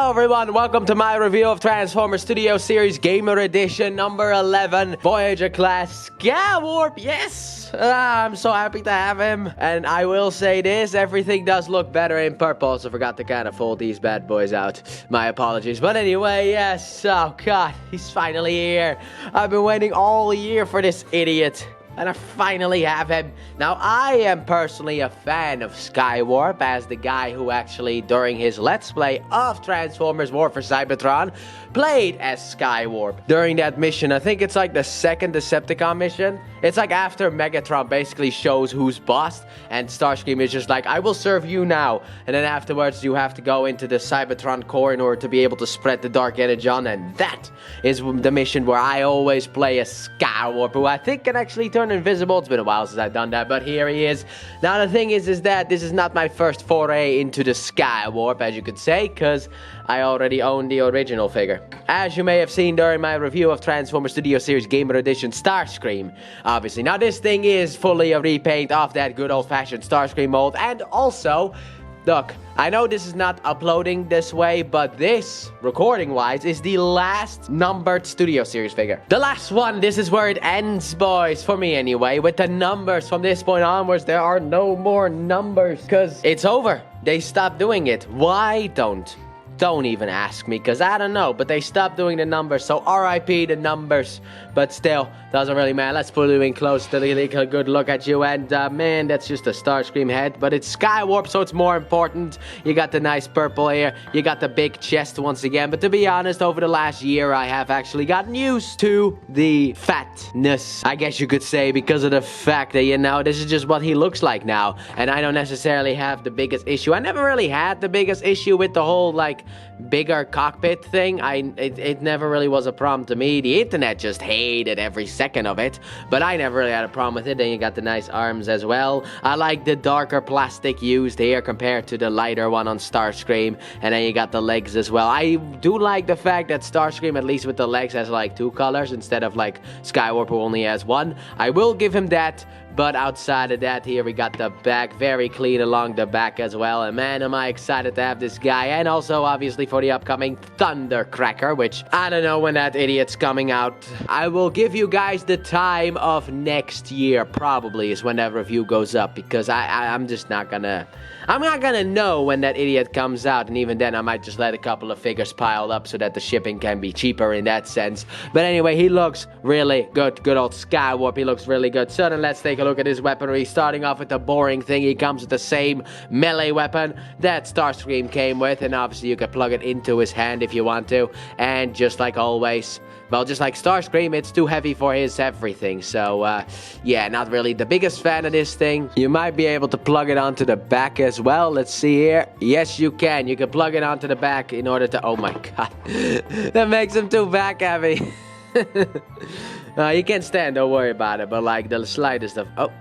Hello everyone, welcome to my review of Transformers Studio Series Gamer Edition number 11, Voyager class Skywarp. Yes! I'm so happy to have him. And I will say this, everything does look better in purple, so I forgot to kind of fold these bad boys out. My apologies. But anyway, yes, oh god, he's finally here. I've been waiting all year for this idiot. And I finally have him. Now, I am personally a fan of Skywarp as the guy who actually, during his Let's Play of Transformers War for Cybertron, played as Skywarp. During that mission, I think it's like the second Decepticon mission. It's like after Megatron basically shows who's boss, and Starscream is just like, I will serve you now. And then afterwards, you have to go into the Cybertron core in order to be able to spread the dark energy on, and that is the mission where I always play as Skywarp, who I think can actually turn invisible. It's been a while since I've done that, but here he is. Now the thing is that this is not my first foray into the Skywarp, as you could say, because I already own the original figure. As you may have seen during my review of Transformers Studio Series Gamer Edition Starscream, obviously. Now this thing is fully a repaint of that good old-fashioned Starscream mold, and also, look, I know this is not uploading this way, but this, recording-wise, is the last numbered Studio Series figure. The last one, this is where it ends, boys, for me anyway. With the numbers from this point onwards, there are no more numbers, because it's over. They stopped doing it. Why Don't even ask me, because I don't know, but they stopped doing the numbers, so RIP the numbers, but still, doesn't really matter. Let's put you in close to take a good look at you, and man, that's just a Starscream head, but it's Skywarp, so it's more important. You got the nice purple hair, you got the big chest once again, but to be honest, over the last year, I have actually gotten used to the fatness, I guess you could say, because of the fact that, you know, this is just what he looks like now, and I don't necessarily have the biggest issue. I never really had the biggest issue with the whole, like, bigger cockpit thing. It never really was a problem to me. The internet just hated every second of it, but I never really had a problem with it. Then you got the nice arms as well. I like the darker plastic used here compared to the lighter one on Starscream, and then you got the legs as well. I do like the fact that Starscream, at least with the legs, has like two colors instead of like Skywarp, who only has one. I will give him that. But outside of that, here we got the back, very clean along the back as well. And man, am I excited to have this guy. And also, obviously, for the upcoming Thundercracker, which I don't know when that idiot's coming out. I will give you guys the time of next year, probably, is when that review goes up. Because I'm just not gonna... I'm not gonna know when that idiot comes out. And even then, I might just let a couple of figures pile up so that the shipping can be cheaper in that sense. But anyway, he looks really good. Good old Skywarp. He looks really good. So then let's take a look at his weaponry. Starting off with the boring thing, he comes with the same melee weapon that Starscream came with, and obviously you can plug it into his hand if you want to. And just like always, well, just like Starscream, it's too heavy for his everything. So yeah, not really the biggest fan of this thing. You might be able to plug it onto the back as well. Let's see here. Yes, you can. You can plug it onto the back in order to... Oh my god. That makes him too back heavy. You can't stand, don't worry about it, but like the slightest of... Oh.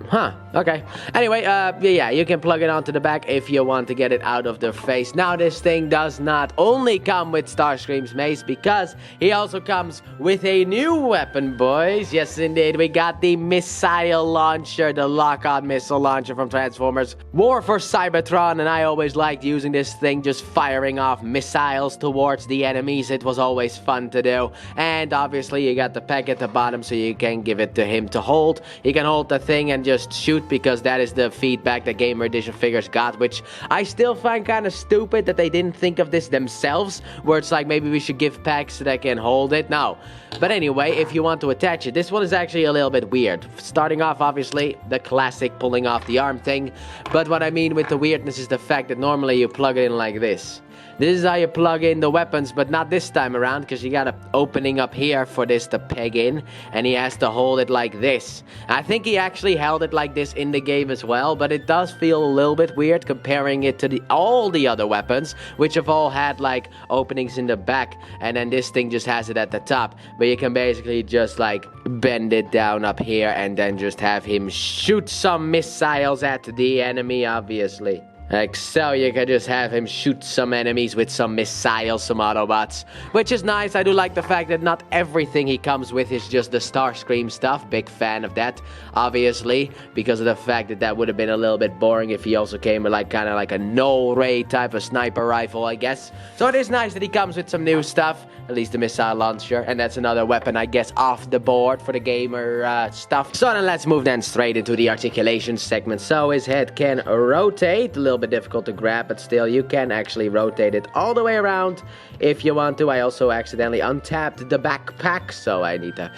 Huh, okay. Anyway, yeah, you can plug it onto the back if you want to get it out of their face. Now, this thing does not only come with Starscream's mace, because he also comes with a new weapon, boys. Yes, indeed, we got the missile launcher, the lock-on missile launcher from Transformers War for Cybertron, and I always liked using this thing, just firing off missiles towards the enemies. It was always fun to do. And obviously, you got the peg at the bottom, so you can give it to him to hold. He can hold the thing and just shoot, because that is the feedback that Gamer Edition figures got, which I still find kind of stupid that they didn't think of this themselves, where it's like maybe we should give pegs so they can hold it. No. But anyway, if you want to attach it, this one is actually a little bit weird. Starting off, obviously, the classic pulling off the arm thing, but what I mean with the weirdness is the fact that normally you plug it in like this. This is how you plug in the weapons, but not this time around, because you got an opening up here for this to peg in, and he has to hold it like this. I think he actually held it like this in the game as well, but it does feel a little bit weird comparing it to all the other weapons, which have all had like openings in the back, and then this thing just has it at the top. But you can basically just like bend it down up here, and then just have him shoot some missiles at the enemy, obviously. Like so, you can just have him shoot some enemies with some missiles, some Autobots, which is nice. I do like the fact that not everything he comes with is just the Starscream stuff. Big fan of that, obviously, because of the fact that that would have been a little bit boring if he also came with like kind of like a no-ray type of sniper rifle, I guess. So it is nice that he comes with some new stuff, at least the missile launcher, and that's another weapon, I guess, off the board for the gamer stuff. So then let's move then straight into the articulation segment. So his head can rotate a little bit difficult to grab, but still you can actually rotate it all the way around if you want to. I also accidentally untapped the backpack, so I need to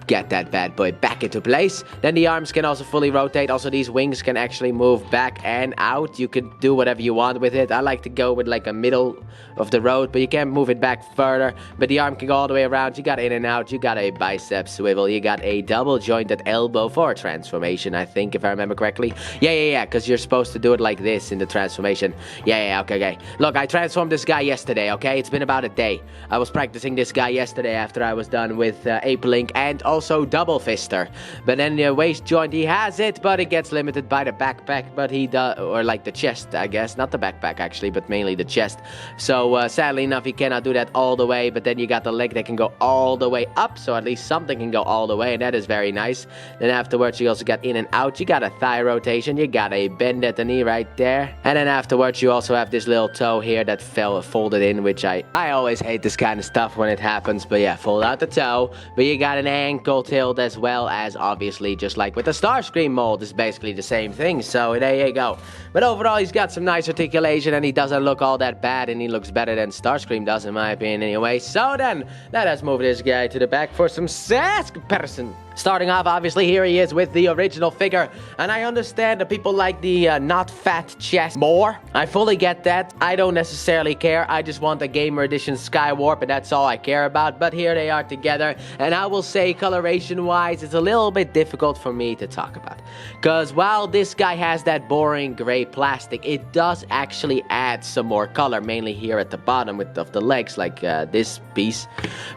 get that bad boy back into place. Then the arms can also fully rotate. Also, these wings can actually move back and out. You can do whatever you want with it. I like to go with like a middle of the road, but you can move it back further. But the arm can go all the way around. You got in and out. You got a bicep swivel. You got a double jointed elbow for transformation, I think, if I remember correctly. Yeah, because you're supposed to do it like this in the transformation. Yeah, okay. Look, I transformed this guy yesterday, okay? It's been about a day. I was practicing this guy yesterday after I was done with Ape Link and also Double Fister. But then the waist joint, he has it, but it gets limited by the backpack. But he does, or like the chest, I guess. Not the backpack, actually, but mainly the chest. So sadly enough, he cannot do that all the way. But then you got the leg that can go all the way up. So at least something can go all the way, and that is very nice. Then afterwards, you also got in and out. You got a thigh rotation. You got a bend at the knee right there. And then afterwards, you also have this little toe here that folded in, which I always hate this kind of stuff when it happens. But yeah, fold out the toe. But you got an ankle tilt as well as, obviously, just like with the Starscream mold, it's basically the same thing. So there you go. But overall, he's got some nice articulation, and he doesn't look all that bad, and he looks better than Starscream does, in my opinion, anyway. So then, let us move this guy to the back for some sass comparison. Starting off, obviously, here he is with the original figure, and I understand that people like the not fat chest more. I fully get that. I don't necessarily care. I just want the Gamer Edition Skywarp, and that's all I care about. But here they are together, and I will say, coloration-wise, it's a little bit difficult for me to talk about. Because while this guy has that boring gray plastic, it does actually add some more color, mainly here at the bottom of the legs, like this piece.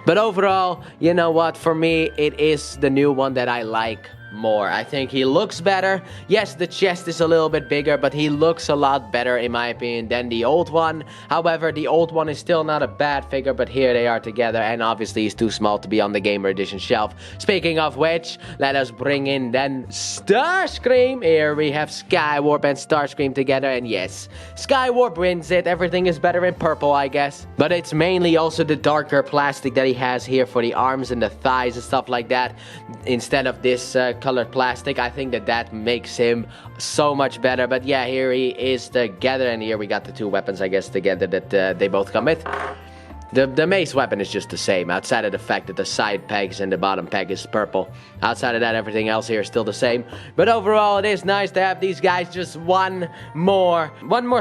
But overall, you know what? For me, it is the new one that I like more. I think he looks better. Yes, the chest is a little bit bigger, but he looks a lot better, in my opinion, than the old one. However, the old one is still not a bad figure, but here they are together, and obviously he's too small to be on the Gamer Edition shelf. Speaking of which, let us bring in then Starscream. Here we have Skywarp and Starscream together, and yes, Skywarp wins it. Everything is better in purple, I guess. But it's mainly also the darker plastic that he has here for the arms and the thighs and stuff like that, instead of this colored plastic. I think that makes him so much better. But yeah, here he is together, and here we got the two weapons, I guess, together that they both come with. The mace weapon is just the same, outside of the fact that the side pegs and the bottom peg is purple. Outside of that, everything else here is still the same. But overall, it is nice to have these guys, just one more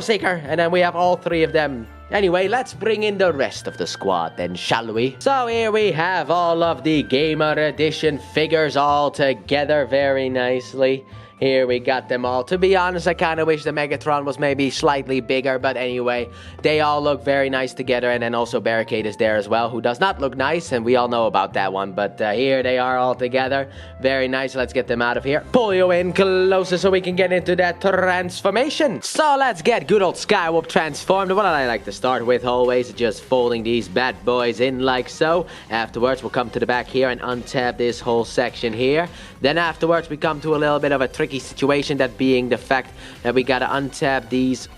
seeker, and then we have all three of them. Anyway, let's bring in the rest of the squad then, shall we? So here we have all of the Gamer Edition figures all together very nicely. Here we got them all. To be honest, I kind of wish the Megatron was maybe slightly bigger, but anyway, they all look very nice together, and then also Barricade is there as well, who does not look nice, and we all know about that one, but here they are all together. Very nice. Let's get them out of here. Pull you in closer so we can get into that transformation. So let's get good old Skywarp transformed. What I like to start with always is just folding these bad boys in like so. Afterwards, we'll come to the back here and untap this whole section here. Then afterwards, we come to a little bit of a tricky situation, that being the fact that we gotta untap these.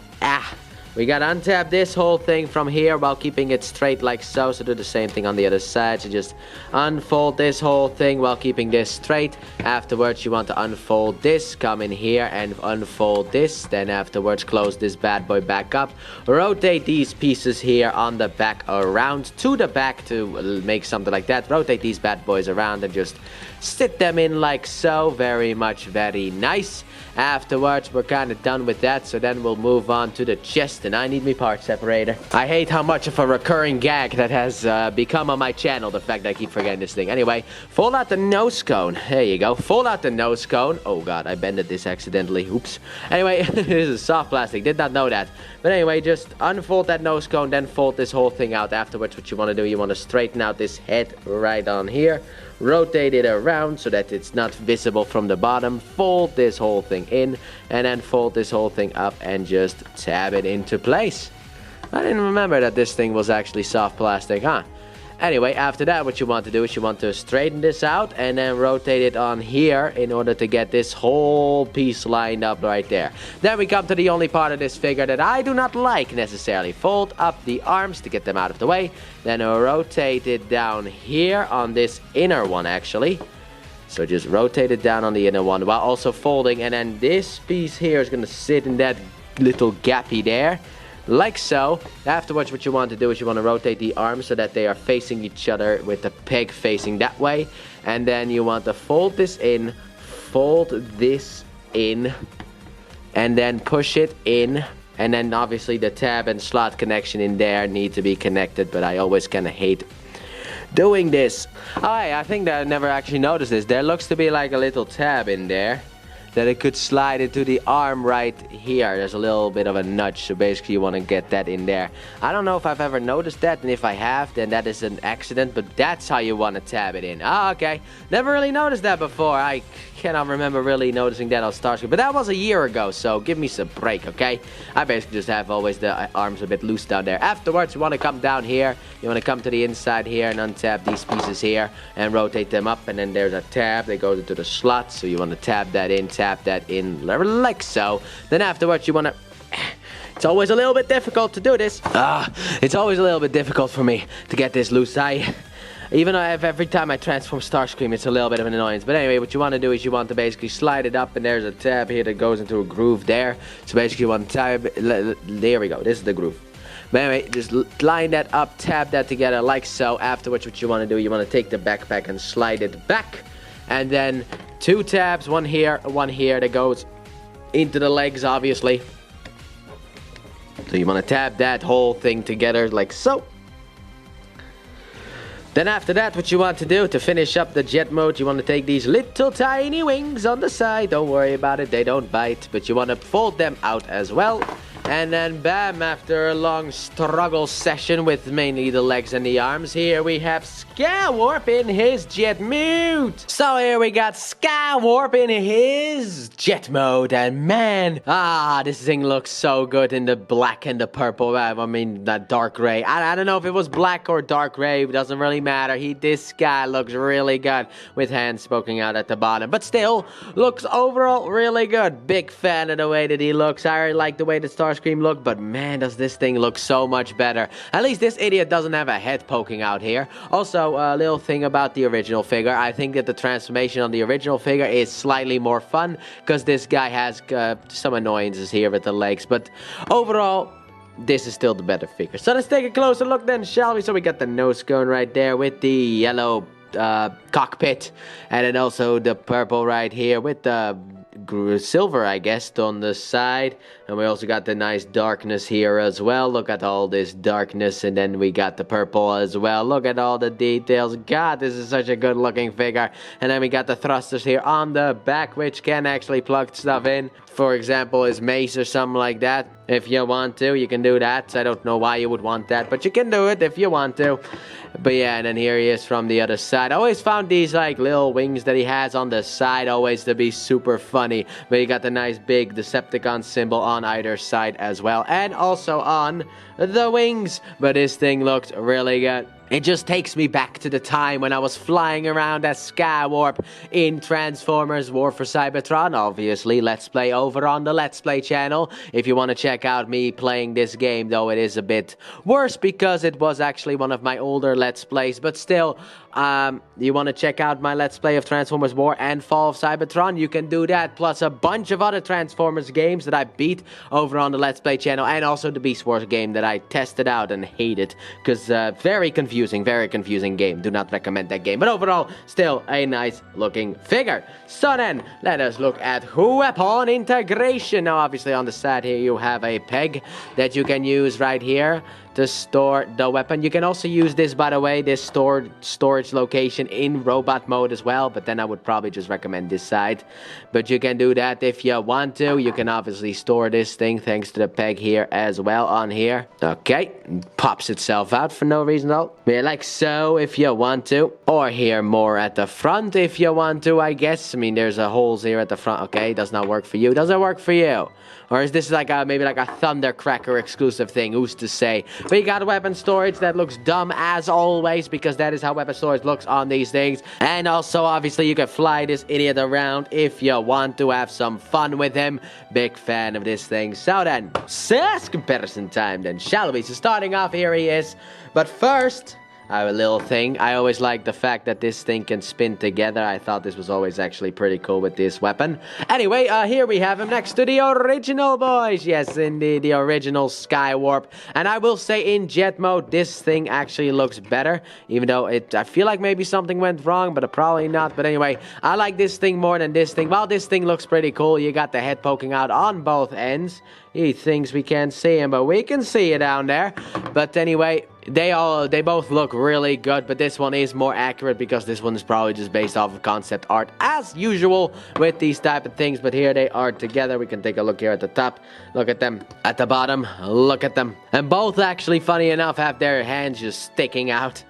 We gotta untap this whole thing from here while keeping it straight like so. So do the same thing on the other side. So just unfold this whole thing while keeping this straight. Afterwards, you want to unfold this, come in here and unfold this. Then afterwards, close this bad boy back up. Rotate these pieces here on the back around to the back to make something like that. Rotate these bad boys around and just sit them in like so. Very nice. Afterwards, we're kind of done with that, so then we'll move on to the chest, and I need me part separator. I hate how much of a recurring gag that has become on my channel, the fact that I keep forgetting this thing. Anyway, fold out the nose cone. There you go. Fold out the nose cone. Oh god, I bended this accidentally. Oops. Anyway, this is soft plastic. Did not know that. But anyway, just unfold that nose cone, then fold this whole thing out. Afterwards, what you want to do, you want to straighten out this head right on here. rotate it around so that it's not visible from the bottom, fold this whole thing in, and then fold this whole thing up and just tab it into place. I didn't remember that this thing was actually soft plastic, huh? Anyway, after that, what you want to do is you want to straighten this out and then rotate it on here in order to get this whole piece lined up right there. Then we come to the only part of this figure that I do not like necessarily. Fold up the arms to get them out of the way. Then rotate it down here on this inner one, actually. So just rotate it down on the inner one while also folding. And then this piece here is going to sit in that little gappy there. Like so. Afterwards, what you want to do is you want to rotate the arms so that they are facing each other with the peg facing that way. And then you want to fold this in, and then push it in. And then obviously the tab and slot connection in there need to be connected, but I always kind of hate doing this. Alright, I think that I never actually noticed this. There looks to be like a little tab in there that it could slide into the arm right here. There's a little bit of a nudge, so basically you want to get that in there. I don't know if I've ever noticed that, and if I have, then that is an accident, but that's how you want to tab it in. Ah, okay. Never really noticed that before. I cannot remember really noticing that on Starscream, but that was a year ago, so give me some break, okay? I basically just have always the arms a bit loose down there. Afterwards, you want to come down here. You want to come to the inside here and untap these pieces here and rotate them up, and then there's a tab that goes into the slot, so you want to tab that in, tap that in like so. Then afterwards you want to... It's always a little bit difficult to do this. It's always a little bit difficult for me to get this loose. Even though every time I transform Starscream, it's a little bit of an annoyance. But anyway, what you want to do is you want to basically slide it up, and there's a tab here that goes into a groove there. So basically you want to tab... There we go. This is the groove. But anyway, just line that up, tab that together like so. Afterwards, what you want to do, you want to take the backpack and slide it back. And then 2 tabs, one here, that goes into the legs, obviously. So you want to tab that whole thing together like so. Then after that, what you want to do to finish up the jet mode, you want to take these little tiny wings on the side. Don't worry about it, they don't bite, but you want to fold them out as well. And then bam, after a long struggle session with mainly the legs and the arms, here we have Skywarp in his jet mode. So here we got Skywarp in his jet mode, and man, this thing looks so good in the black and the purple. I mean, that dark gray. I don't know if it was black or dark gray, it doesn't really matter. This guy looks really good with hands poking out at the bottom, but still looks overall really good. Big fan of the way that he looks. I really like the way the Starscream look, but man, does this thing look so much better. At least this idiot doesn't have a head poking out here. Also, a little thing about the original figure. I think that the transformation on the original figure is slightly more fun, because this guy has some annoyances here with the legs, but overall, this is still the better figure. So let's take a closer look then, shall we? So we got the nose cone right there with the yellow cockpit, and then also the purple right here with the silver, I guess, on the side. And we also got the nice darkness here as well. Look at all this darkness, and then we got the purple as well. Look at all the details. God, this is such a good looking figure. And then we got the thrusters here on the back, which can actually plug stuff in. For example, his mace or something like that. If you want to, you can do that. I don't know why you would want that, but you can do it if you want to. But yeah, and then here he is from the other side. I always found these like little wings that he has on the side always to be super funny. But you got the nice big Decepticon symbol on either side as well, and also on the wings. But this thing looked really good. It just takes me back to the time when I was flying around as Skywarp in Transformers War for Cybertron. Obviously, Let's Play over on the Let's Play channel. If you want to check out me playing this game, though it is a bit worse because it was actually one of my older Let's Plays. But still, you want to check out my Let's Play of Transformers War and Fall of Cybertron, you can do that. Plus a bunch of other Transformers games that I beat over on the Let's Play channel. And also the Beast Wars game that I tested out and hated. Because very confusing game. Do not recommend that game. But overall, still a nice looking figure. So then, let us look at weapon integration. Now, obviously on the side here, you have a peg that you can use right here to store the weapon. You can also use this, by the way, this storage location in robot mode as well, but then I would probably just recommend this side. But you can do that if you want to. You can obviously store this thing thanks to the peg here as well on here. Okay, pops itself out for no reason though. Yeah, like so if you want to. Or here more at the front if you want to, I guess. I mean, there's a holes here at the front. Okay, does not work for you. Does it work for you? Or is this like maybe like a Thundercracker exclusive thing? Who's to say? We got weapon storage that looks dumb as always, because that is how weapon storage looks on these things. And also, obviously, you can fly this idiot around if you want to have some fun with him. Big fan of this thing. So then, says comparison time then, shall we? So starting off, here he is. But first, I have a little thing. I always like the fact that this thing can spin together. I thought this was always actually pretty cool with this weapon. Anyway, here we have him next to the original, boys. Yes, indeed, the original Skywarp. And I will say in jet mode, this thing actually looks better. Even though I feel like maybe something went wrong, but probably not. But anyway, I like this thing more than this thing. Well, this thing looks pretty cool. You got the head poking out on both ends. He thinks we can't see him, but we can see it down there. But anyway, they both look really good, but this one is more accurate because this one is probably just based off of concept art as usual with these type of things. But here they are together. We can take a look here at the top. Look at them. At the bottom, look at them. And both actually, funny enough, have their hands just sticking out.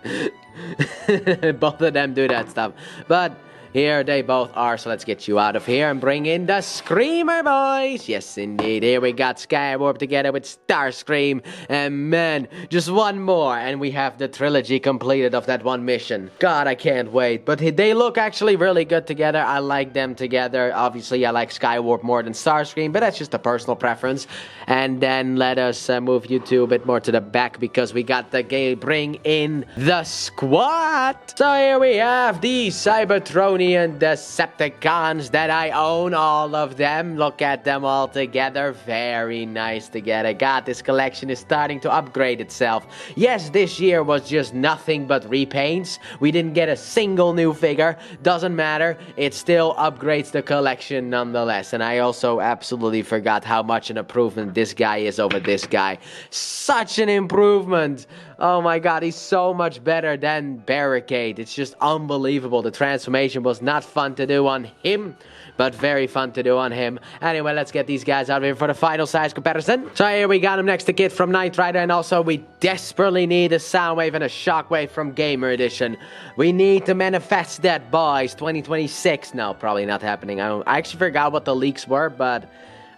Both of them do that stuff. But here they both are, so let's get you out of here and bring in the Screamer, boys. Yes, indeed. Here we got Skywarp together with Starscream. And man, just one more, and we have the trilogy completed of that one mission. God, I can't wait. But they look actually really good together. I like them together. Obviously, I like Skywarp more than Starscream, but that's just a personal preference. And then let us move you two a bit more to the back, because we got to bring in the squad. So here we have the Cybertronian Decepticons that I own, all of them. Look at them all together. Very nice together. God, this collection is starting to upgrade itself. Yes, this year was just nothing but repaints. We didn't get a single new figure. Doesn't matter. It still upgrades the collection nonetheless. And I also absolutely forgot how much an improvement this guy is over this guy. Such an improvement. Oh my god, he's so much better than Barricade. It's just unbelievable. The transformation was not fun to do on him, but very fun to do on him. Anyway, let's get these guys out of here for the final size comparison. So here we got him next to Kid from Knight Rider, and also we desperately need a Soundwave and a Shockwave from Gamer Edition. We need to manifest that, boys. 2026. No, probably not happening. I actually forgot what the leaks were, but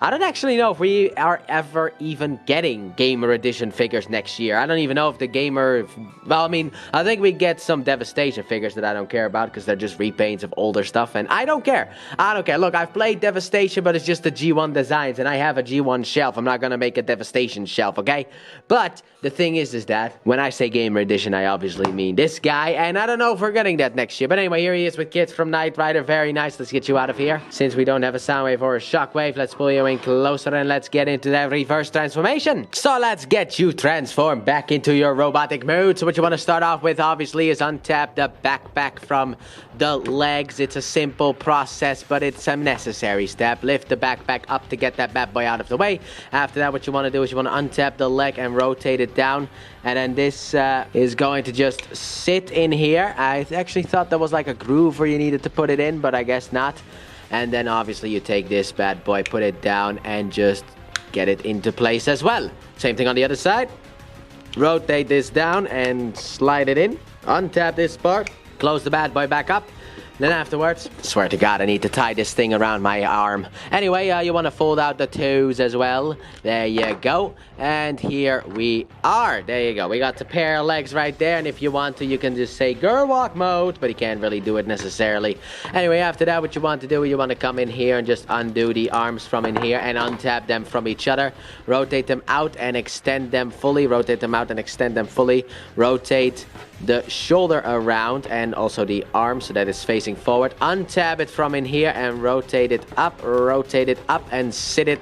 I don't actually know if we are ever even getting Gamer Edition figures next year. I don't even know if the Gamer... Well, I mean, I think we get some Devastation figures that I don't care about because they're just repaints of older stuff, and I don't care. I don't care. Look, I've played Devastation, but it's just the G1 designs, and I have a G1 shelf. I'm not going to make a Devastation shelf, okay? But the thing is that when I say Gamer Edition, I obviously mean this guy, and I don't know if we're getting that next year. But anyway, here he is with Kids from Knight Rider. Very nice. Let's get you out of here. Since we don't have a Soundwave or a Shockwave, let's pull you in closer and let's get into that reverse transformation. So let's get you transformed back into your robotic mode. So what you want to start off with obviously is untap the backpack from the legs. It's a simple process, but it's a necessary step. Lift the backpack up to get that bad boy out of the way. After that, what you want to do is you want to untap the leg and rotate it down, and then this is going to just sit in here. I actually thought there was like a groove where you needed to put it in, but I guess not. And then obviously you take this bad boy, put it down, and just get it into place as well. Same thing on the other side. Rotate this down and slide it in. Untap this part. Close the bad boy back up. Then afterwards, swear to God, I need to tie this thing around my arm. Anyway, you want to fold out the toes as well. There you go. And here we are. There you go. We got the pair of legs right there. And if you want to, you can just say girl walk mode, but you can't really do it necessarily. Anyway, after that, what you want to do, you want to come in here and just undo the arms from in here and untap them from each other. Rotate them out and extend them fully. Rotate them out and extend them fully. Rotate the shoulder around and also the arm so that it's facing forward. Untap it from in here and rotate it up and sit it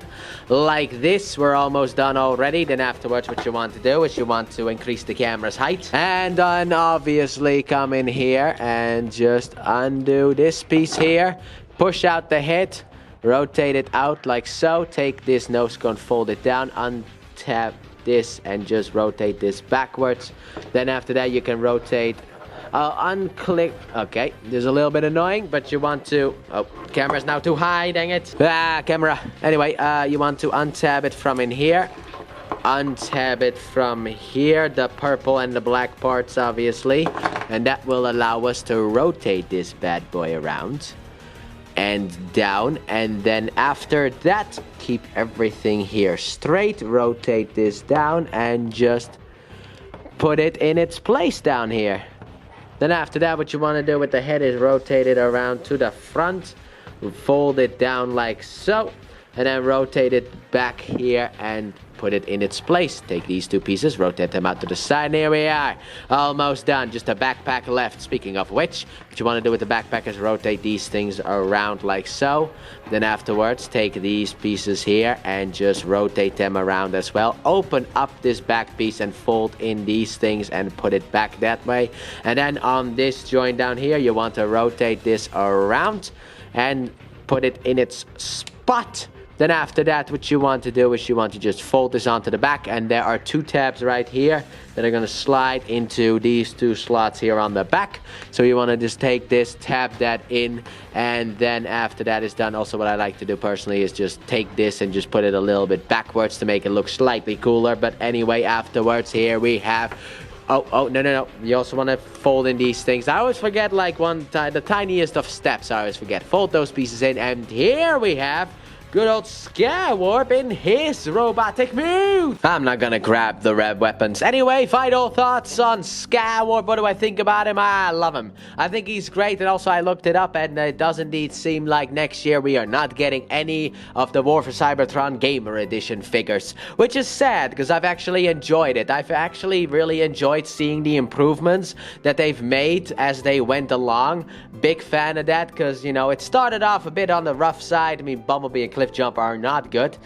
like this. We're almost done already. Then afterwards, what you want to do is you want to increase the camera's height, and then obviously come in here and just undo this piece here, push out the head, rotate it out like so, take this nose cone, fold it down, untap this and just rotate this backwards. Then after that you can rotate, unclick. Okay, this is a little bit annoying, but you want to, oh, camera's now too high, dang it. Camera. Anyway, you want to untab it from in here. Untab it from here, the purple and the black parts obviously, and that will allow us to rotate this bad boy around and down, and then after that keep everything here straight, rotate this down and just put it in its place down here. Then after that, what you want to do with the head is rotate it around to the front, fold it down like so, and then rotate it back here and put it in its place. Take these two pieces, rotate them out to the side, and here we are. Almost done. Just a backpack left. Speaking of which, what you want to do with the backpack is rotate these things around like so. Then afterwards, take these pieces here and just rotate them around as well. Open up this back piece and fold in these things and put it back that way. And then on this joint down here, you want to rotate this around and put it in its spot. Then after that, what you want to do is you want to just fold this onto the back, and there are two tabs right here that are going to slide into these two slots here on the back. So you want to just take this, tab that in, and then after that is done, also what I like to do personally is just take this and just put it a little bit backwards to make it look slightly cooler. But anyway, afterwards here we have, no. You also want to fold in these things. I always forget, like, the tiniest of steps I always forget. Fold those pieces in, and here we have good old Skywarp in his robotic mood. I'm not gonna grab the red weapons. Anyway, final thoughts on Skywarp. What do I think about him? I love him. I think he's great, and also I looked it up, and it does indeed seem like next year we are not getting any of the War for Cybertron Gamer Edition figures, which is sad, because I've actually enjoyed it. I've actually really enjoyed seeing the improvements that they've made as they went along. Big fan of that, because, you know, it started off a bit on the rough side. I mean, Bumblebee and Cliff Jump are not good.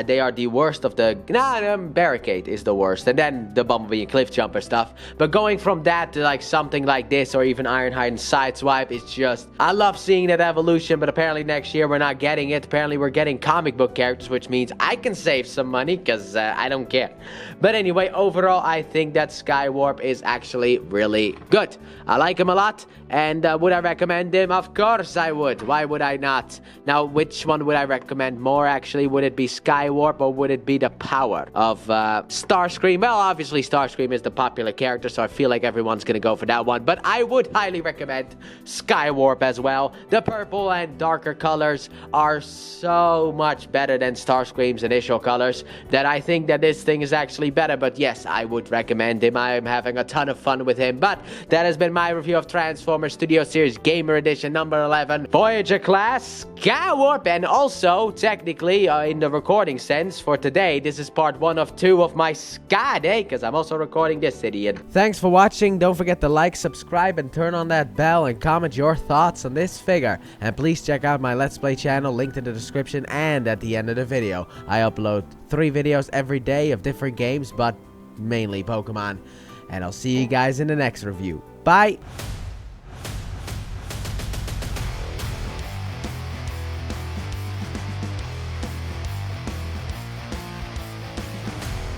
They are the worst of the... Barricade is the worst, and then the Bumblebee and Cliff Jumper stuff. But going from that to like something like this, or even Ironhide and Sideswipe, it's just... I love seeing that evolution, but apparently next year we're not getting it. Apparently we're getting comic book characters, which means I can save some money, because I don't care. But anyway, overall, I think that Skywarp is actually really good. I like him a lot, and would I recommend him? Of course I would. Why would I not? Now, which one would I recommend more, actually? Would it be Skywarp, or would it be the power of Starscream? Well, obviously Starscream is the popular character, so I feel like everyone's gonna go for that one, but I would highly recommend Skywarp as well. The purple and darker colors are so much better than Starscream's initial colors that I think that this thing is actually better. But yes, I would recommend him. I am having a ton of fun with him. But that has been my review of Transformers Studio Series Gamer Edition number 11 Voyager class Skywarp. And also, technically, in the recording sense for today, this is part 1 of 2 of my Sky Day, because I'm also recording this idiot. Thanks for watching. Don't forget to like, subscribe, and turn on that bell, and comment your thoughts on this figure. And please check out my Let's Play channel, linked in the description and at the end of the video. I upload 3 videos every day of different games, but mainly Pokemon. And I'll see you guys in the next review. Bye!